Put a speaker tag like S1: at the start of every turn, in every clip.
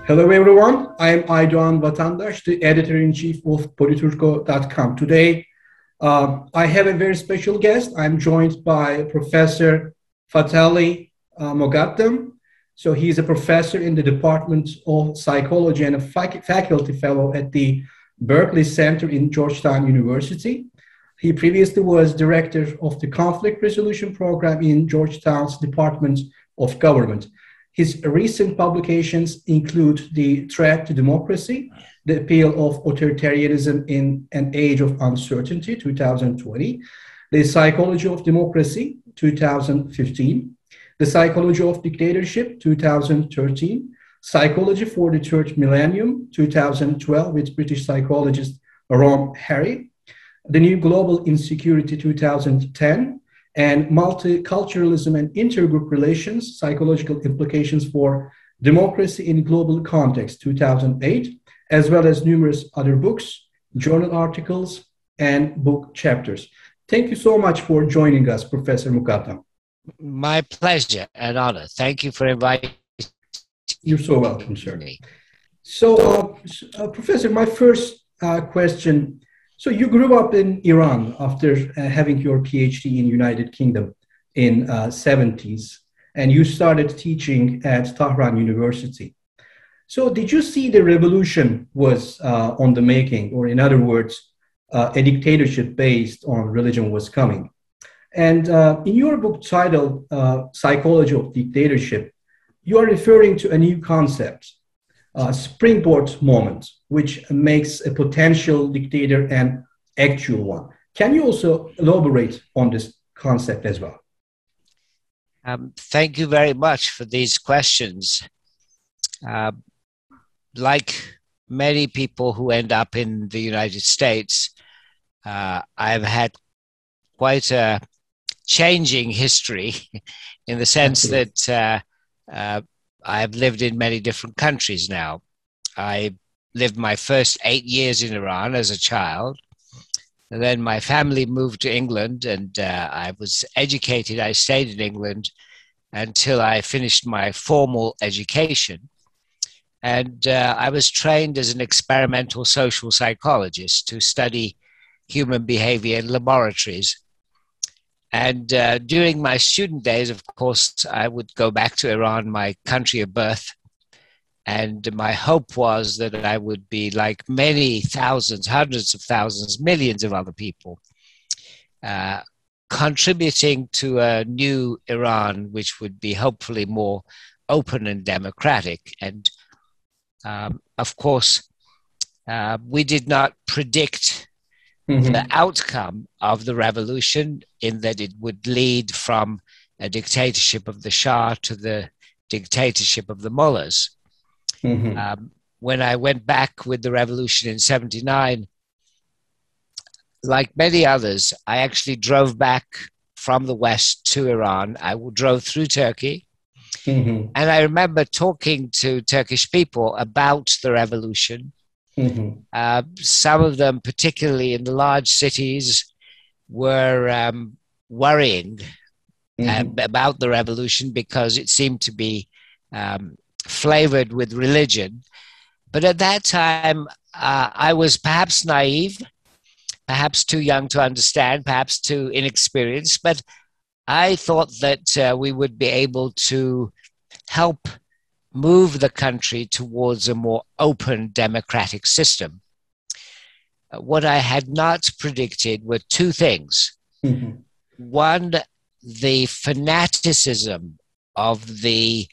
S1: Hello everyone, I am Aydoğan Vatandaş, the editor-in-chief of Politurco.com. Today, I have a very special guest. I'm joined by Professor Fathali Moghaddam. So he's a professor in the Department of Psychology and a faculty fellow at the Berkeley Center in Georgetown University. He previously was director of the Conflict Resolution Program in Georgetown's Department of Government. His recent publications include The Threat to Democracy, The Appeal of Authoritarianism in an Age of Uncertainty, 2020, The Psychology of Democracy, 2015, The Psychology of Dictatorship, 2013, Psychology for the Third Millennium, 2012, with British psychologist Ron Harry, The New Global Insecurity, 2010, and Multiculturalism and Intergroup Relations, Psychological Implications for Democracy in Global Context, 2008, as well as numerous other books, journal articles, and book chapters. Thank you so much for joining us, Professor Moghaddam.
S2: My pleasure and honor. Thank you for inviting me.
S1: You're so welcome, sir. So, Professor, my first question. So you grew up in Iran after having your PhD in United Kingdom in 70s, and you started teaching at Tehran University. So did you see the revolution was on the making, or in other words, a dictatorship based on religion was coming? And in your book titled Psychology of Dictatorship, you are referring to a new concept, springboard moment, which makes a potential dictator an actual one. Can you also elaborate on this concept as well?
S2: Thank you very much for these questions. Like many people who end up in the United States, I've had quite a changing history in the sense that I've lived in many different countries now. I lived my first 8 years in Iran as a child. And then my family moved to England, and I was educated. I stayed in England until I finished my formal education. And I was trained as an experimental social psychologist to study human behavior in laboratories. And during my student days, of course, I would go back to Iran, my country of birth. And my hope was that I would be like many thousands, hundreds of thousands, millions of other people, contributing to a new Iran, which would be hopefully more open and democratic. And of course, we did not predict the outcome of the revolution, in that it would lead from a dictatorship of the Shah to the dictatorship of the mullahs. When I went back with the revolution in '79, like many others, I actually drove back from the West to Iran. I drove through Turkey. And I remember talking to Turkish people about the revolution. Some of them, particularly in the large cities, were worrying about the revolution because it seemed to be flavored with religion. But at that time, I was perhaps naive, perhaps too young to understand, perhaps too inexperienced, but I thought that we would be able to help move the country towards a more open democratic system. What I had not predicted were two things. One, the fanaticism of the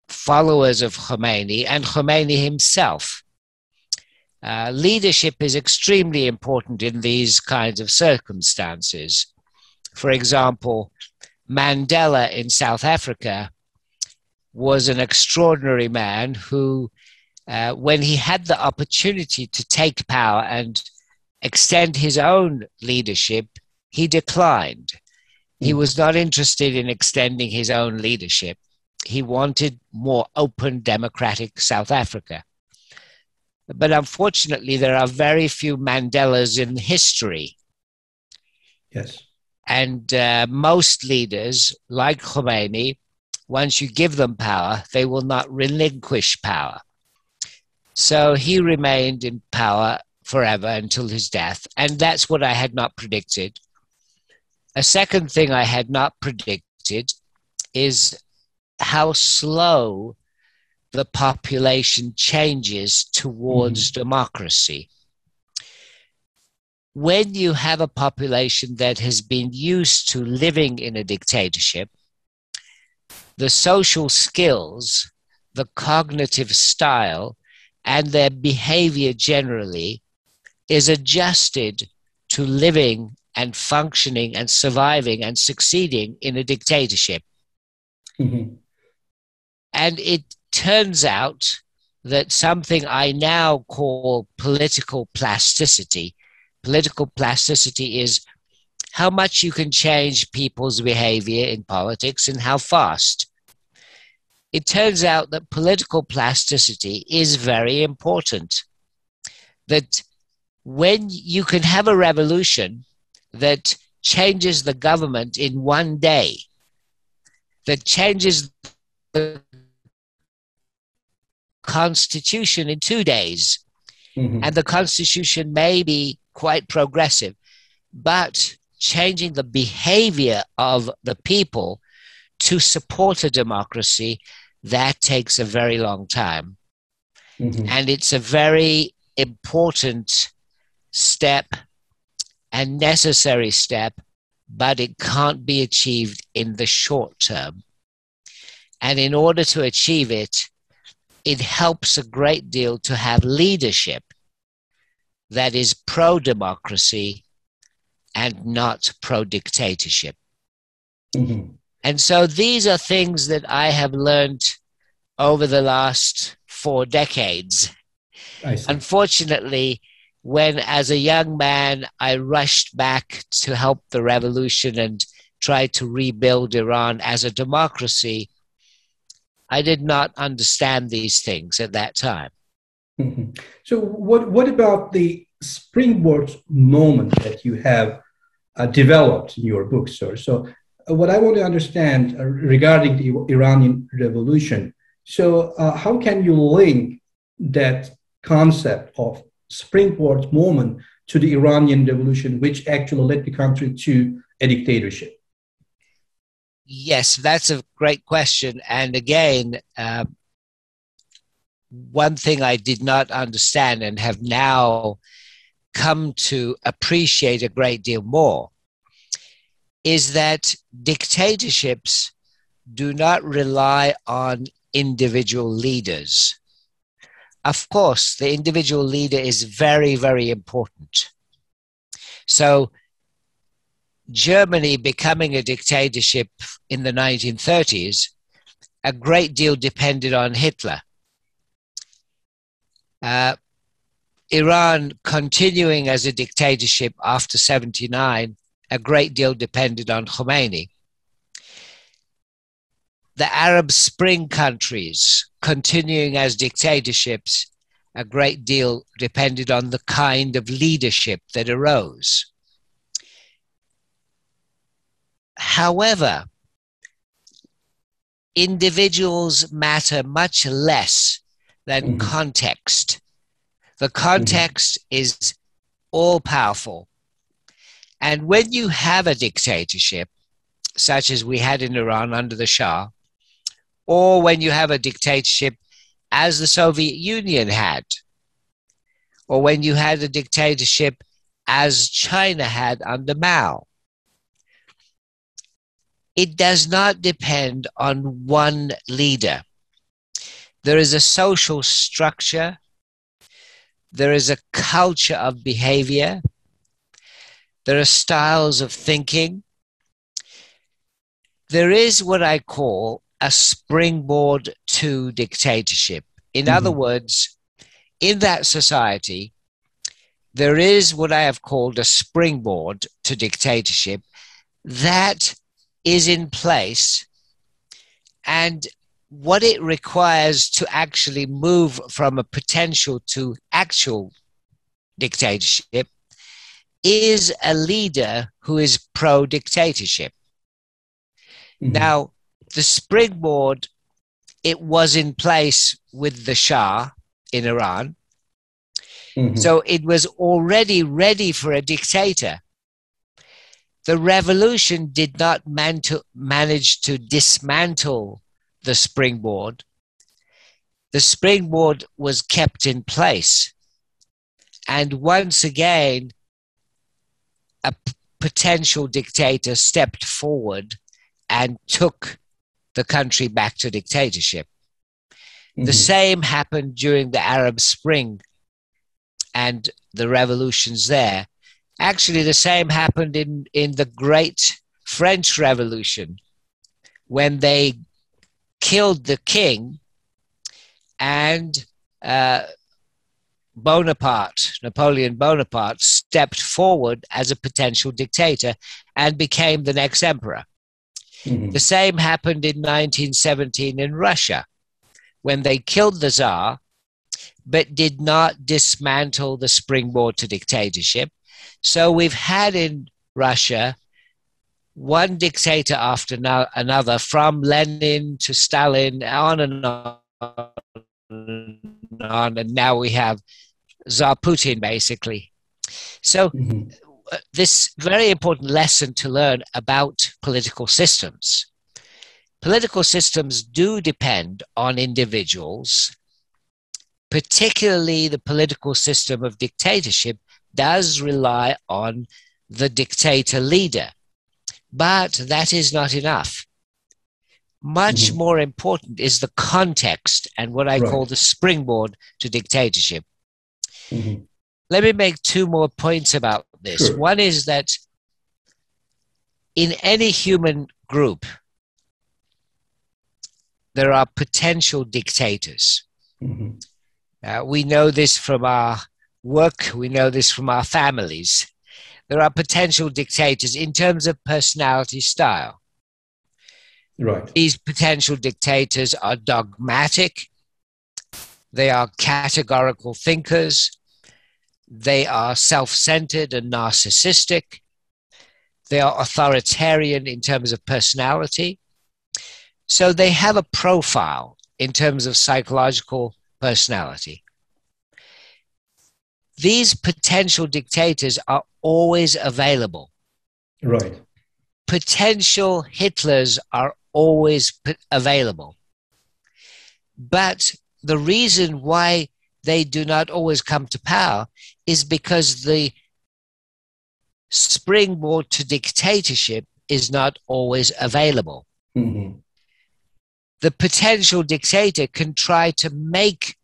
S2: followers of Khomeini and Khomeini himself. Leadership is extremely important in these kinds of circumstances. For example, Mandela in South Africa was an extraordinary man who, when he had the opportunity to take power and extend his own leadership, he declined. He was not interested in extending his own leadership. He wanted more open, democratic South Africa. But unfortunately, there are very few Mandelas in history.
S1: Yes.
S2: And most leaders, like Khomeini, once you give them power, they will not relinquish power. So he remained in power forever until his death. And that's what I had not predicted. A second thing I had not predicted is how slow the population changes towards democracy. When you have a population that has been used to living in a dictatorship, the social skills, the cognitive style, and their behavior generally is adjusted to living and functioning and surviving and succeeding in a dictatorship. And it turns out that something I now call political plasticity. Political plasticity is how much you can change people's behavior in politics and how fast. It turns out that political plasticity is very important. That when you can have a revolution that changes the government in one day, that changes the constitution in 2 days, and the constitution may be quite progressive, but changing the behavior of the people to support a democracy, that takes a very long time. And it's a very important step and necessary step, but it can't be achieved in the short term. And in order to achieve it, it helps a great deal to have leadership that is pro-democracy and not pro-dictatorship. And so these are things that I have learned over the last 4 decades. Unfortunately, when as a young man, I rushed back to help the revolution and tried to rebuild Iran as a democracy, I did not understand these things at that time.
S1: So what about the springboard moment that you have developed in your book, sir? So what I want to understand regarding the Iranian revolution, so how can you link that concept of springboard moment to the Iranian revolution, which actually led the country to a dictatorship?
S2: Yes, that's a great question. And again, one thing I did not understand and have now come to appreciate a great deal more is that dictatorships do not rely on individual leaders. Of course, the individual leader is very, very important. So Germany becoming a dictatorship in the 1930s, a great deal depended on Hitler. Iran continuing as a dictatorship after 79, a great deal depended on Khomeini. The Arab Spring countries continuing as dictatorships, a great deal depended on the kind of leadership that arose. However, individuals matter much less than context. The context is all powerful. And when you have a dictatorship, such as we had in Iran under the Shah, or when you have a dictatorship as the Soviet Union had, or when you had a dictatorship as China had under Mao, it does not depend on one leader. There is a social structure, there is a culture of behavior, there are styles of thinking. There is what I call a springboard to dictatorship. In other words, in that society, there is what I have called a springboard to dictatorship that is in place, and what it requires to actually move from a potential to actual dictatorship is a leader who is pro-dictatorship. Now, the springboard, it was in place with the Shah in Iran. Mm-hmm. So it was already ready for a dictator. The revolution did not manage to dismantle the springboard. The springboard was kept in place. And once again, a potential dictator stepped forward and took the country back to dictatorship. Mm-hmm. The same happened during the Arab Spring and the revolutions there. Actually, the same happened in the Great French Revolution when they killed the king and Napoleon Bonaparte, stepped forward as a potential dictator and became the next emperor. Mm-hmm. The same happened in 1917 in Russia when they killed the Tsar but did not dismantle the springboard to dictatorship. So we've had in Russia one dictator after another, from Lenin to Stalin, on and on and on, and now we have Tsar Putin, basically. So this very important lesson to learn about political systems. Political systems do depend on individuals, particularly the political system of dictatorship does rely on the dictator leader. But that is not enough. Much more important is the context and what I call the springboard to dictatorship. Let me make two more points about this. Sure. One is that in any human group, there are potential dictators. We know this from our work. We know this from our families. There are potential dictators in terms of personality style. Right. These potential dictators are dogmatic. They are categorical thinkers. They are self-centered and narcissistic. They are authoritarian in terms of personality. So they have a profile in terms of psychological personality. These potential dictators are always available. Right. Potential Hitlers are always available. But the reason why they do not always come to power is because the springboard to dictatorship is not always available. The potential dictator can try to make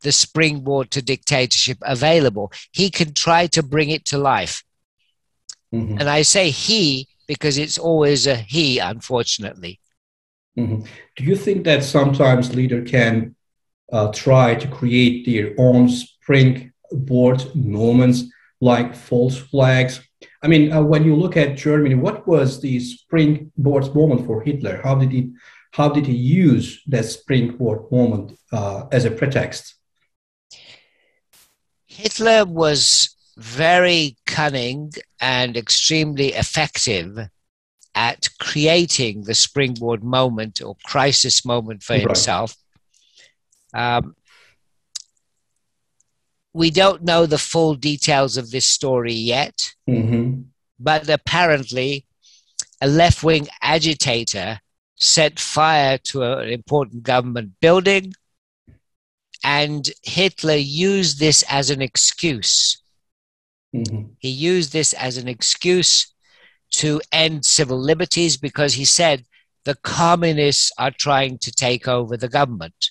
S2: the springboard to dictatorship available. He can try to bring it to life. And I say he because it's always a he, unfortunately. Do you think that sometimes leader can try to create their own springboard moments like false flags? I mean, when you look at Germany, what was the springboard moment for Hitler? How did he use that springboard moment as a pretext? Hitler was very cunning and extremely effective at creating the springboard moment or crisis moment for himself. We don't know the full details of this story yet, but apparently a left-wing agitator set fire to an important government building, and Hitler used this as an excuse. He used this as an excuse to end civil liberties because he said the communists are trying to take over the government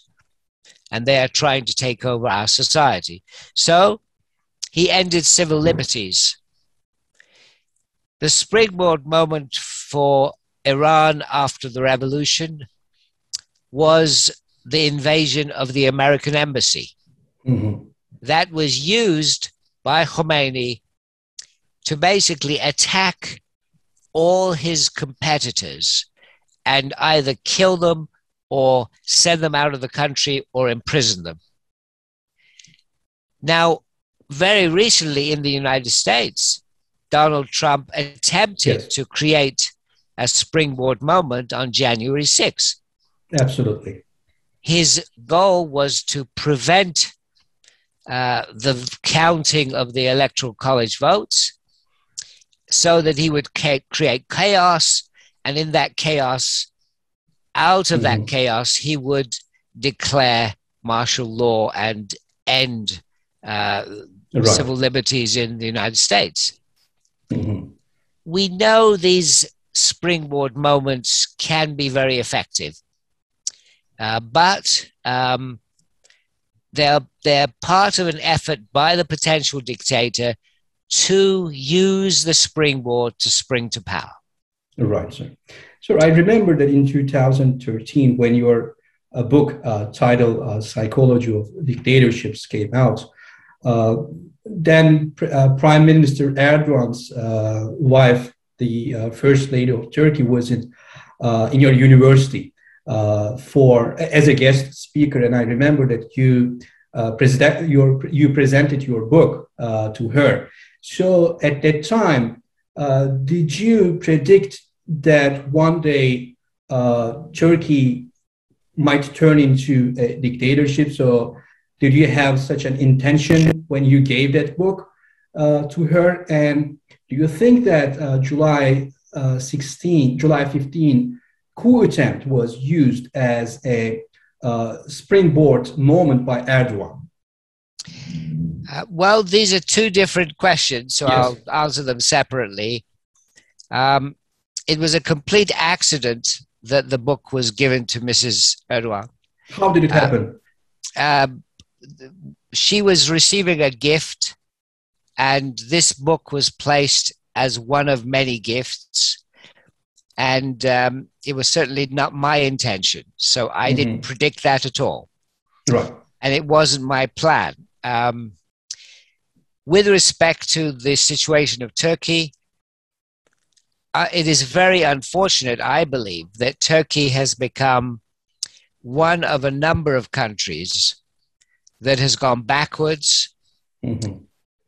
S2: and they are trying to take over our society. So he ended civil liberties. The springboard moment for Iran after the revolution was the invasion of the American embassy. That was used by Khomeini to basically attack all his competitors and either kill them or send them out of the country or imprison them. Now, very recently in the United States, Donald Trump attempted to create a springboard moment on January 6th.
S1: Absolutely.
S2: His goal was to prevent the counting of the Electoral College votes so that he would create chaos. And in that chaos, out of that chaos, he would declare martial law and end civil liberties in the United States. We know these springboard moments can be very effective, but they're part of an effort by the potential dictator to use the springboard to spring to power.
S1: Right, sir. So I remember that in 2013, when your book titled Psychology of Dictatorships came out, then Prime Minister Erdogan's wife, the First Lady of Turkey, was in your university as a guest speaker, and I remember that you presented your book to her. So at that time, did you predict that one day Turkey might turn into a dictatorship? So did you have such an intention when you gave that book to her? And do you think that July 15 coup attempt was used as a springboard moment by Erdogan?
S2: Well, these are two different questions, so yes. I'll answer them separately. It was a complete accident that the book was given to Mrs. Erdogan.
S1: How did it happen?
S2: She was receiving a gift, and this book was placed as one of many gifts. And it was certainly not my intention. So I didn't predict that at all.
S1: Right.
S2: And it wasn't my plan. With respect to the situation of Turkey, it is very unfortunate, I believe, that Turkey has become one of a number of countries that has gone backwards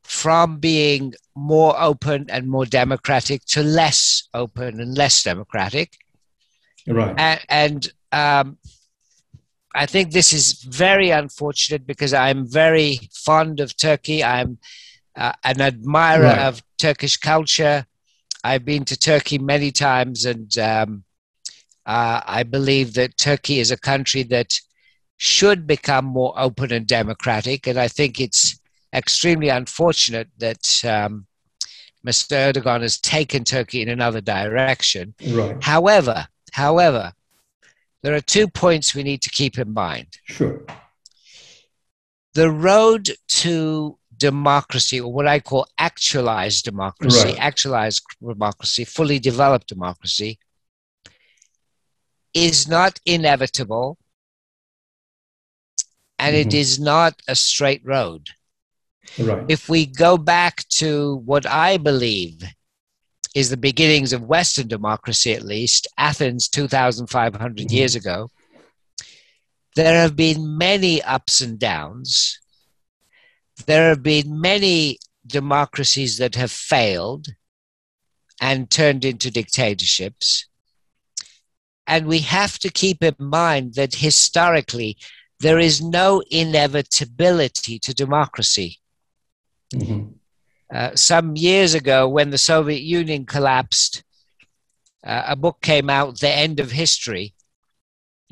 S2: from being more open and more democratic to less open and less democratic.
S1: Right.
S2: And I think this is very unfortunate because I'm very fond of Turkey. I'm an admirer of Turkish culture. I've been to Turkey many times, and I believe that Turkey is a country that should become more open and democratic. And I think it's extremely unfortunate that Mr. Erdogan has taken Turkey in another direction.
S1: Right.
S2: However, there are 2 points we need to keep in mind.
S1: Sure.
S2: The road to democracy, or what I call actualized democracy, fully developed democracy, is not inevitable, and it is not a straight road.
S1: Right.
S2: If we go back to what I believe is the beginnings of Western democracy, at least, Athens 2,500 years ago, there have been many ups and downs. There have been many democracies that have failed and turned into dictatorships. And we have to keep in mind that historically, there is no inevitability to democracy. Some years ago, when the Soviet Union collapsed, a book came out, The End of History.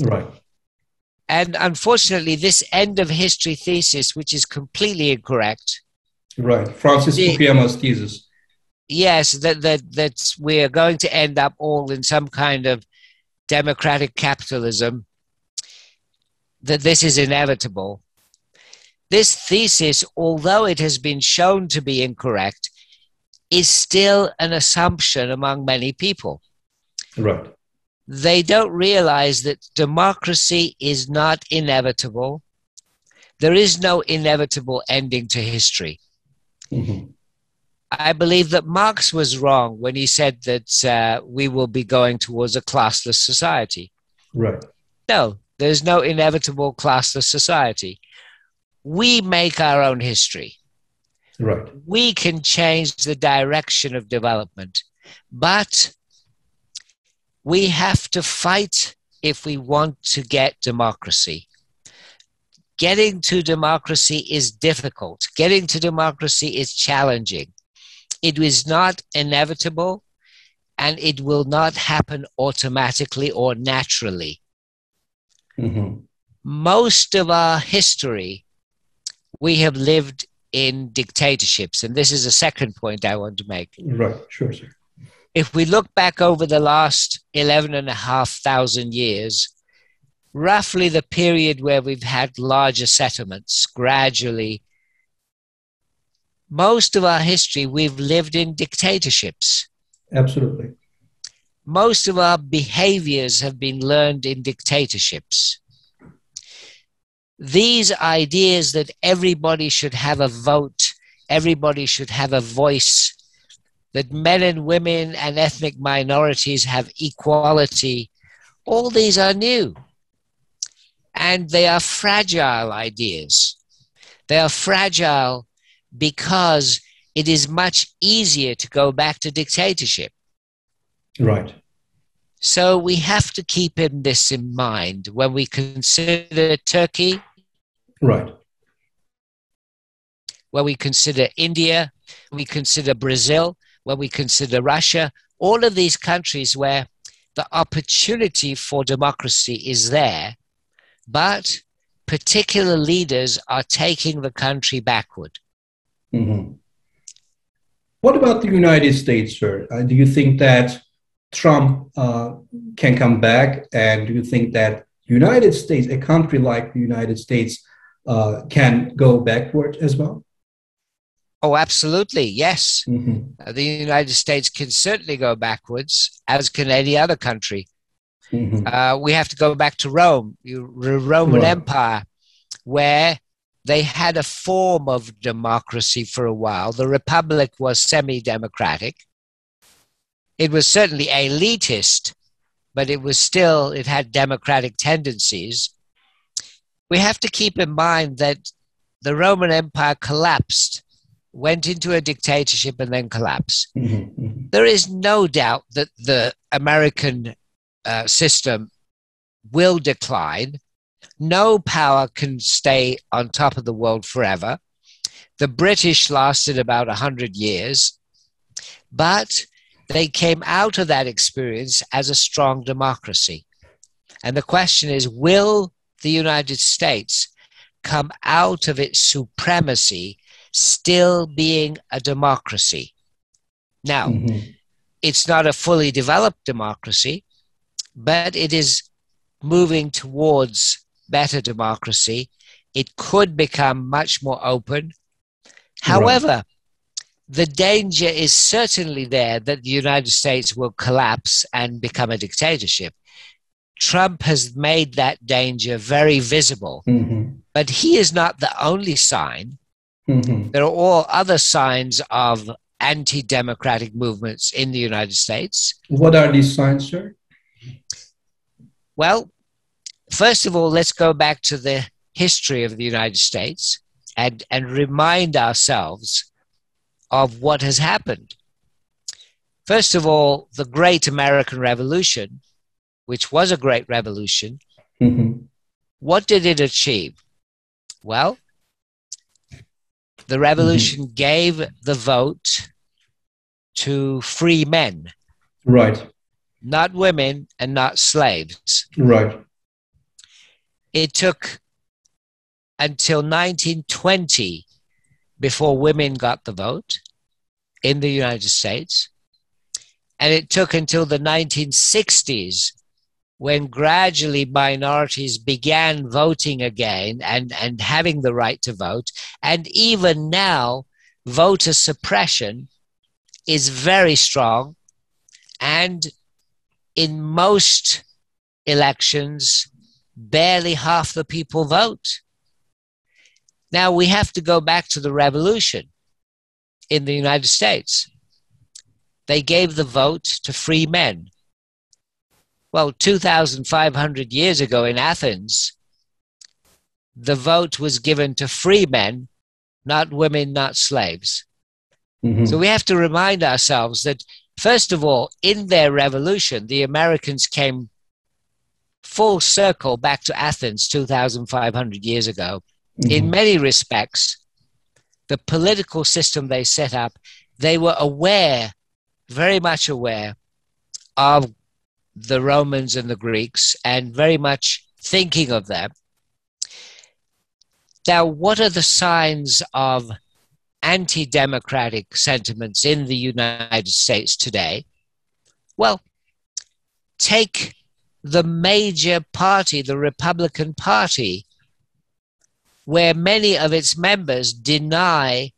S1: Right.
S2: And unfortunately, this end of history thesis, which is completely incorrect.
S1: Right. Francis Fukuyama's thesis.
S2: Yes, that we are going to end up all in some kind of democratic capitalism, that this is inevitable. This thesis, although it has been shown to be incorrect, is still an assumption among many people.
S1: Right.
S2: They don't realize that democracy is not inevitable. There is no inevitable ending to history. I believe that Marx was wrong when he said that we will be going towards a classless society.
S1: Right.
S2: No, there's no inevitable classless society. We make our own history.
S1: Right.
S2: We can change the direction of development, but we have to fight if we want to get democracy. Getting to democracy is difficult. Getting to democracy is challenging. It is not inevitable, and it will not happen automatically or naturally.
S1: Mm-hmm.
S2: Most of our history, we have lived in dictatorships, and this is a second point I want to make.
S1: Right, sure, sir.
S2: If we look back over the last 11,500 years, roughly the period where we've had larger settlements gradually, most of our history, we've lived in dictatorships.
S1: Absolutely.
S2: Most of our behaviors have been learned in dictatorships. These ideas that everybody should have a vote, everybody should have a voice, that men and women and ethnic minorities have equality, all these are new. And they are fragile ideas. They are fragile because it is much easier to go back to dictatorship.
S1: Right.
S2: So we have to keep this in mind when we consider Turkey,
S1: right,
S2: when we consider India, when we consider Brazil, when we consider Russia, all of these countries where the opportunity for democracy is there, but particular leaders are taking the country backward.
S1: Mm-hmm. What about the United States, sir? Do you think that Trump can come back, and do you think that United States, a country like the United States, can go backward as well?
S2: Oh, absolutely, yes.
S1: Mm-hmm.
S2: The United States can certainly go backwards, as can any other country.
S1: Mm-hmm.
S2: We have to go back to Rome, the Roman
S1: Right.
S2: Empire, where they had a form of democracy for a while. The Republic was semi-democratic. It was certainly elitist, but it had democratic tendencies. We have to keep in mind that the Roman Empire collapsed, went into a dictatorship and then collapsed.
S1: Mm-hmm.
S2: There is no doubt that the American system will decline. No power can stay on top of the world forever. The British lasted about 100 years, but they came out of that experience as a strong democracy. And the question is, will the United States come out of its supremacy still being a democracy? Now,
S1: Mm-hmm.
S2: it's not a fully developed democracy, but it is moving towards better democracy. It could become much more open. However, the danger is certainly there that the United States will collapse and become a dictatorship. Trump has made that danger very visible,
S1: Mm-hmm.
S2: but he is not the only sign.
S1: Mm-hmm.
S2: There are all other signs of anti-democratic movements in the United States.
S1: What are these signs, sir?
S2: Well, first of all, let's go back to the history of the United States and remind ourselves of what has happened. First of all, the Great American Revolution, which was a great revolution,
S1: Mm-hmm.
S2: what did it achieve? Well, the revolution gave the vote to free men,
S1: Right.
S2: not women and not slaves.
S1: Right.
S2: It took until 1920 before women got the vote in the United States. And it took until the 1960s when gradually minorities began voting again and having the right to vote. And even now, voter suppression is very strong. And in most elections, barely half the people vote. Now, we have to go back to the revolution in the United States. They gave the vote to free men. Well, 2,500 years ago in Athens, the vote was given to free men, not women, not slaves.
S1: Mm-hmm.
S2: So we have to remind ourselves that First of all, in their revolution, the Americans came full circle back to Athens 2,500 years ago. In many respects, the political system they set up, they were aware, very much aware of the Romans and the Greeks, and very much thinking of them. Now, what are the signs of anti-democratic sentiments in the United States today? Well, take the major party, the Republican Party, where many of its members deny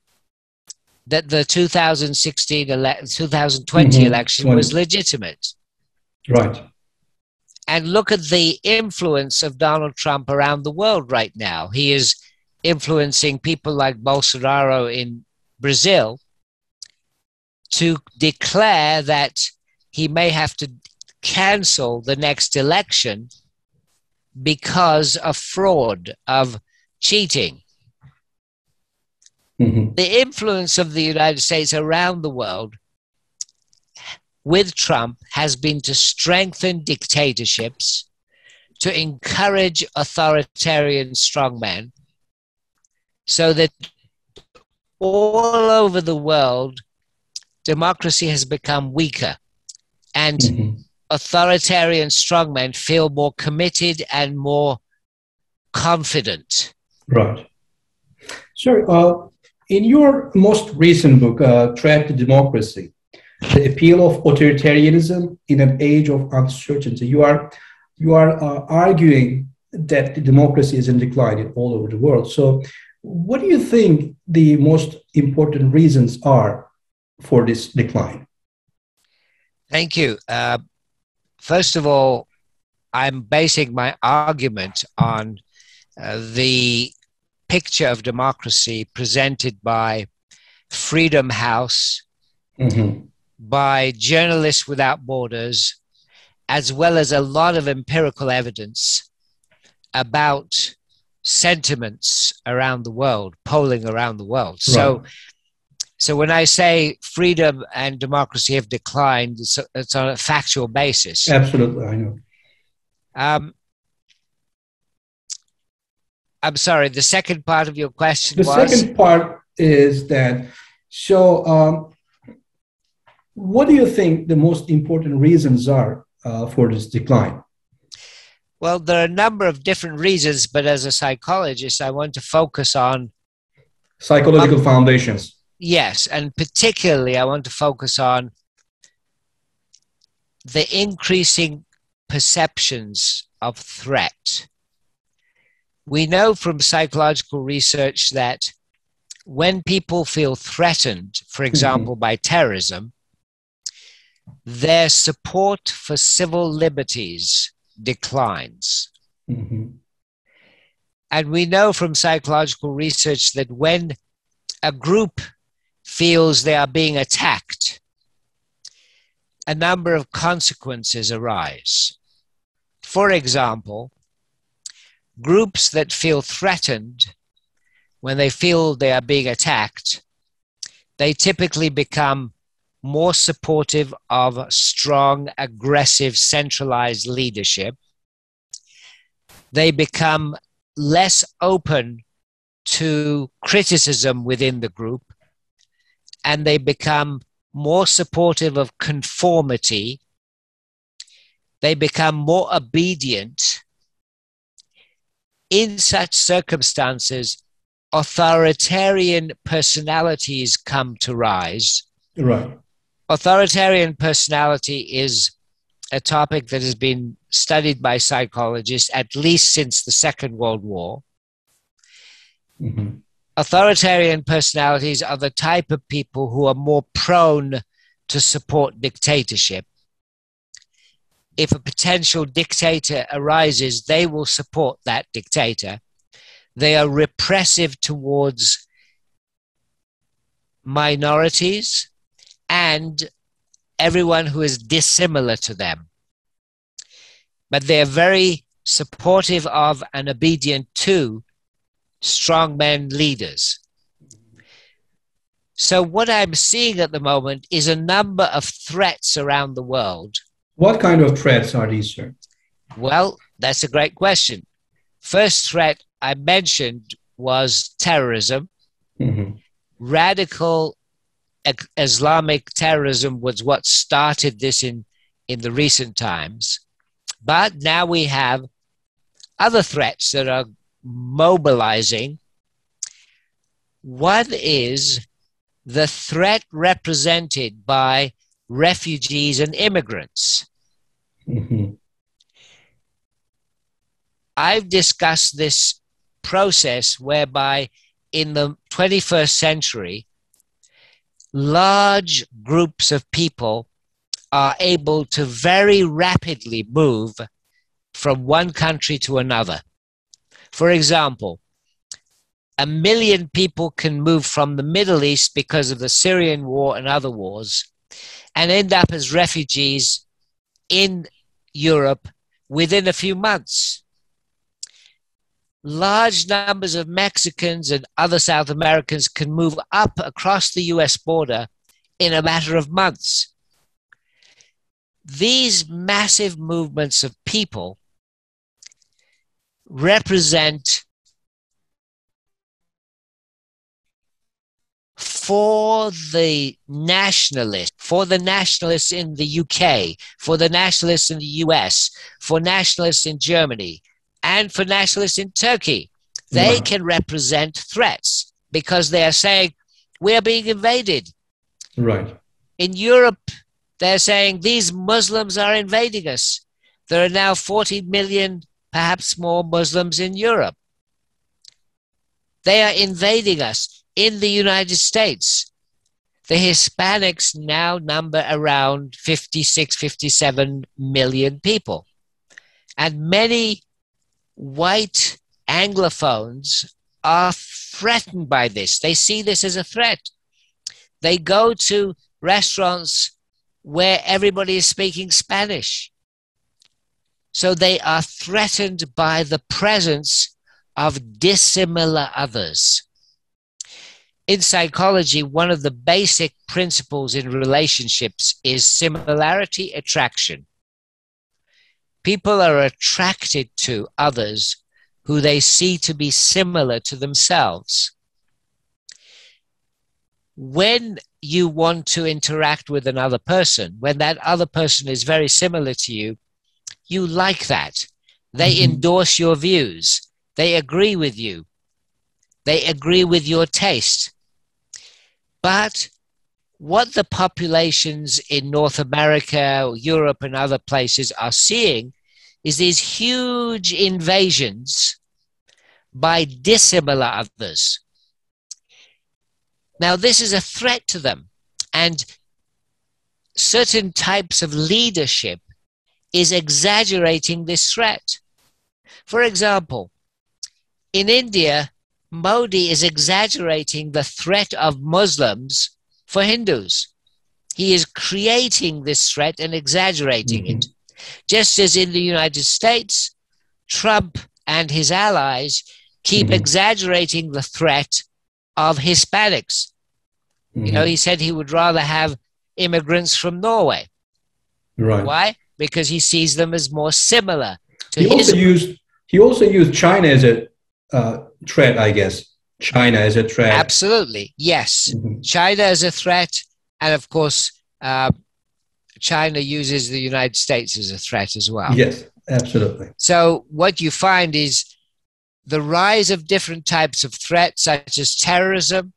S2: that the 2020 election was legitimate.
S1: Right.
S2: And look at the influence of Donald Trump around the world right now. He is influencing people like Bolsonaro in Brazil to declare that he may have to cancel the next election because of fraud, of cheating. The influence of the United States around the world with Trump has been to strengthen dictatorships, to encourage authoritarian strongmen, so that all over the world, democracy has become weaker, and authoritarian strongmen feel more committed and more confident.
S1: Right. Sir, in your most recent book, Threat to Democracy, The Appeal of Authoritarianism in an Age of Uncertainty, you are arguing that the democracy is in decline all over the world. So what do you think the most important reasons are for this decline?
S2: Thank you. First of all, I'm basing my argument on the picture of democracy presented by Freedom House, by Journalists Without Borders, as well as a lot of empirical evidence about sentiments around the world, polling around the world. Right. So when I say freedom and democracy have declined, it's on a factual basis.
S1: Absolutely, I know.
S2: I'm sorry, the second part of your question was?
S1: The second part is that, what do you think the most important reasons are for this decline?
S2: Well, there are a number of different reasons, but as a psychologist, I want to focus on
S1: psychological foundations.
S2: Yes, and particularly I want to focus on the increasing perceptions of threat. We know from psychological research that when people feel threatened, for example, by terrorism, their support for civil liberties declines. And we know from psychological research that when a group feels they are being attacked, a number of consequences arise. For example, groups that feel threatened, when they feel they are being attacked, they typically become more supportive of strong, aggressive, centralized leadership. They become less open to criticism within the group, and they become more supportive of conformity. They become more obedient. In such circumstances, authoritarian personalities come to rise.
S1: Right.
S2: Authoritarian personality is a topic that has been studied by psychologists at least since the Second World War. Authoritarian personalities are the type of people who are more prone to support dictatorship. If a potential dictator arises, they will support that dictator. They are repressive towards minorities and everyone who is dissimilar to them. But they're very supportive of and obedient to strongmen leaders. So what I'm seeing at the moment is a number of threats around the world.
S1: What kind of threats are these, sir?
S2: Well, that's a great question. First threat I mentioned was terrorism.
S1: Mm-hmm.
S2: Radical Islamic terrorism was what started this in the recent times. But now we have other threats that are mobilizing. One is the threat represented by refugees and immigrants.
S1: Mm-hmm.
S2: I've discussed this process whereby in the 21st century, large groups of people are able to very rapidly move from one country to another. For example, 1 million people can move from the Middle East because of the Syrian war and other wars and end up as refugees in Europe within a few months. Large numbers of Mexicans and other South Americans can move up across the US border in a matter of months. These massive movements of people represent for the nationalists in the UK, for the nationalists in the US, for nationalists in Germany, and for nationalists in Turkey. They can represent threats because they are saying, we are being invaded.
S1: Right.
S2: In Europe, they're saying these Muslims are invading us. There are now 40 million, perhaps more, Muslims in Europe. They are invading us. In the United States, the Hispanics now number around 56, 57 million people. And many white Anglophones are threatened by this. They see this as a threat. They go to restaurants where everybody is speaking Spanish. So they are threatened by the presence of dissimilar others. In psychology, one of the basic principles in relationships is similarity attraction. People are attracted to others who they see to be similar to themselves. When you want to interact with another person, when that other person is very similar to you, you like that. They endorse your views. They agree with you. They agree with your taste. But what the populations in North America, Europe, and other places are seeing is these huge invasions by dissimilar others. Now, this is a threat to them, and certain types of leadership is exaggerating this threat. For example, in India, Modi is exaggerating the threat of Muslims for Hindus. He is creating this threat and exaggerating it. Just as in the United States, Trump and his allies keep exaggerating the threat of Hispanics. You know, he said he would rather have immigrants from Norway.
S1: Right.
S2: Why? Because he sees them as more similar to
S1: He also used China as a threat, I guess. China as a threat.
S2: Absolutely, yes. China as a threat, and of course, China uses the United States as a threat as well.
S1: Yes, absolutely.
S2: So what you find is the rise of different types of threats, such as terrorism,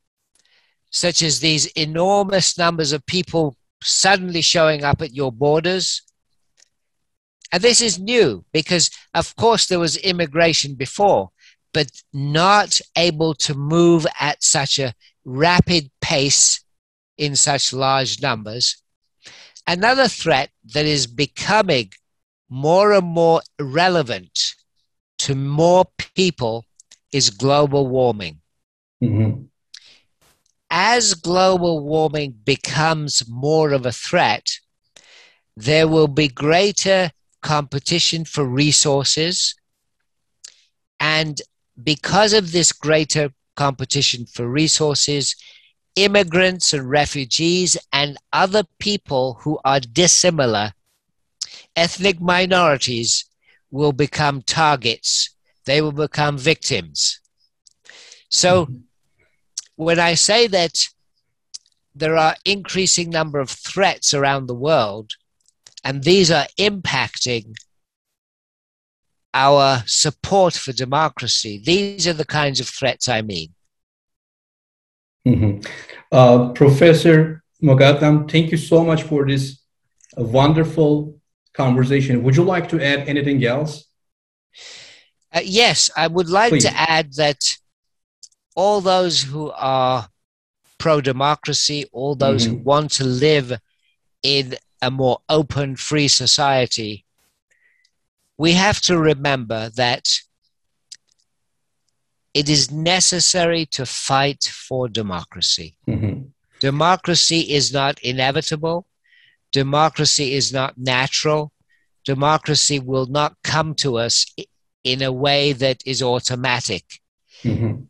S2: such as these enormous numbers of people suddenly showing up at your borders. And this is new because, of course, there was immigration before, but not able to move at such a rapid pace in such large numbers. Another threat that is becoming more and more relevant to more people is global warming. As global warming becomes more of a threat, there will be greater competition for resources. And because of this greater competition for resources, immigrants and refugees and other people who are dissimilar, ethnic minorities will become targets. They will become victims. So when I say that there are increasing number of threats around the world, and these are impacting our support for democracy, these are the kinds of threats I mean.
S1: Professor Moghaddam, thank you so much for this wonderful conversation. Would you like to add anything else?
S2: Yes, I would like to add that all those who are pro-democracy, all those who want to live in a more open, free society, we have to remember that it is necessary to fight for democracy. Democracy is not inevitable. Democracy is not natural. Democracy will not come to us in a way that is automatic.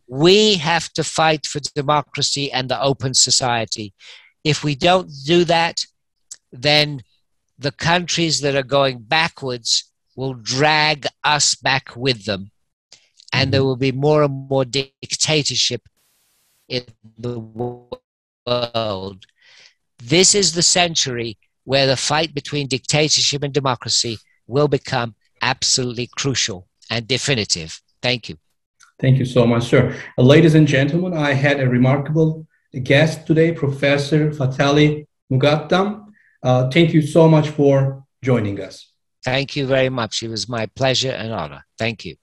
S2: We have to fight for democracy and the open society. If we don't do that, then the countries that are going backwards will drag us back with them. And there will be more and more dictatorship in the world. This is the century where the fight between dictatorship and democracy will become absolutely crucial and definitive. Thank you.
S1: Thank you so much, sir. Ladies and gentlemen, I had a remarkable guest today, Professor Fathali Moghaddam. Thank you so much for joining us.
S2: Thank you very much. It was my pleasure and honor. Thank you.